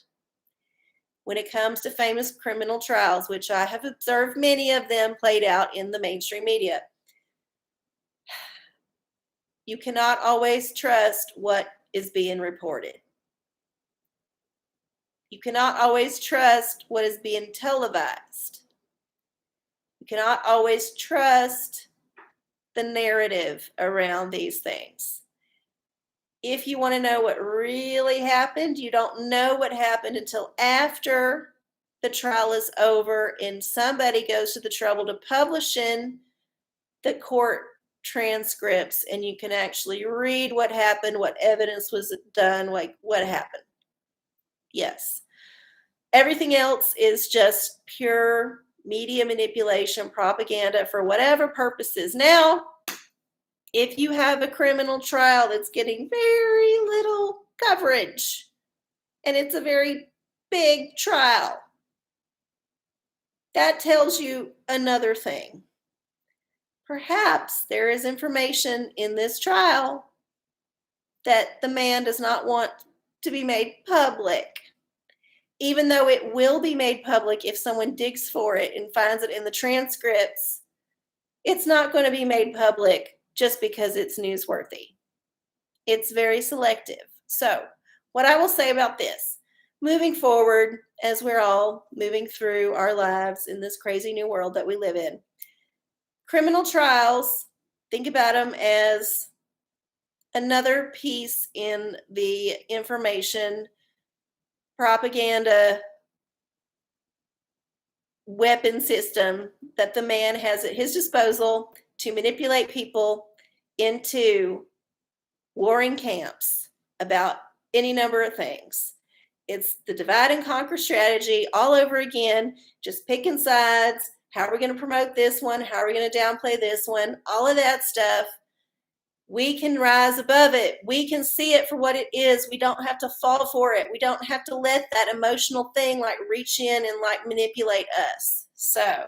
when it comes to famous criminal trials, which I have observed many of them played out in the mainstream media. You cannot always trust what is being reported. You cannot always trust what is being televised. You cannot always trust the narrative around these things. If you want to know what really happened, you don't know what happened until after the trial is over and somebody goes to the trouble to publishing the court transcripts, and you can actually read what happened, what evidence was done, like what happened. Yes. Everything else is just pure media manipulation, propaganda for whatever purposes. Now, if you have a criminal trial that's getting very little coverage and it's a very big trial, that tells you another thing. Perhaps there is information in this trial that the man does not want to be made public, even though it will be made public if someone digs for it and finds it in the transcripts. It's not going to be made public just because it's newsworthy. It's very selective. So, what I will say about this, moving forward, as we're all moving through our lives in this crazy new world that we live in, criminal trials, think about them as another piece in the information propaganda weapon system that the man has at his disposal to manipulate people into warring camps about any number of things. It's the divide and conquer strategy all over again, just picking sides. How are we going to promote this one? How are we going to downplay this one? All of that stuff. We can rise above it. We can see it for what it is. We don't have to fall for it. We don't have to let that emotional thing like reach in and like manipulate us. So,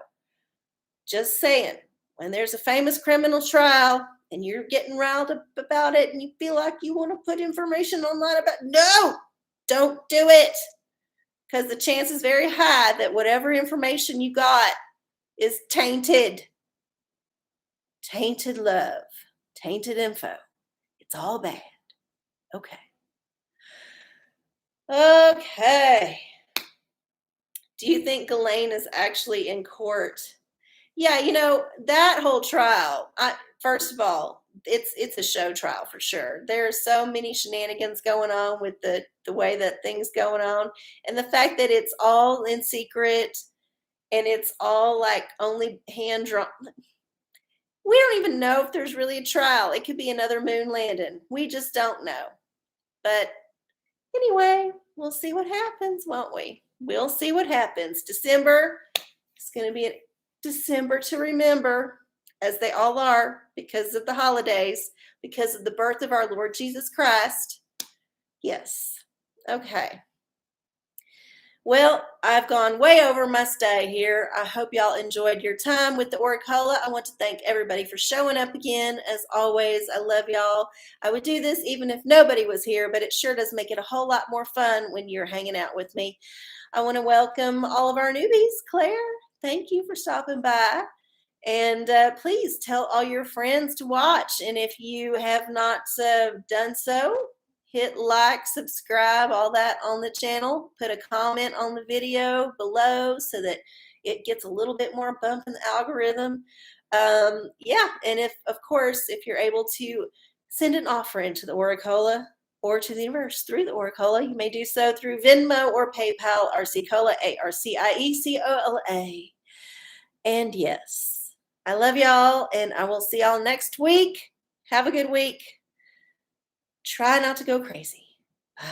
just saying, when there's a famous criminal trial and you're getting riled up about it and you feel like you want to put information online about it, no, don't do it. Because the chance is very high that whatever information you got is tainted. Tainted love. Tainted info. It's all bad. Okay. Okay. Do you think Ghislaine is actually in court? Yeah, that whole trial, first of all, it's a show trial for sure. There are so many shenanigans going on with the way that things going on. And the fact that it's all in secret and it's all like only hand drawn. We don't even know if there's really a trial. It could be another moon landing. We just don't know. But anyway, we'll see what happens, won't we? We'll see what happens. December is going to be a December to remember, as they all are, because of the holidays, because of the birth of our Lord Jesus Christ. Yes. Okay. Well, I've gone way over my stay here. I hope y'all enjoyed your time with the OraCola. I want to thank everybody for showing up again. As always, I love y'all. I would do this even if nobody was here, but it sure does make it a whole lot more fun when you're hanging out with me. I want to welcome all of our newbies. Claire, thank you for stopping by. And please tell all your friends to watch. And if you have not done so, hit like, subscribe, all that on the channel. Put a comment on the video below so that it gets a little bit more bump in the algorithm. Yeah, and of course, if you're able to send an offering to the OraCola or to the universe through the OraCola, you may do so through Venmo or PayPal, arcieocola, ARCIECOLA. And yes, I love y'all, and I will see y'all next week. Have a good week. Try not to go crazy. Bye.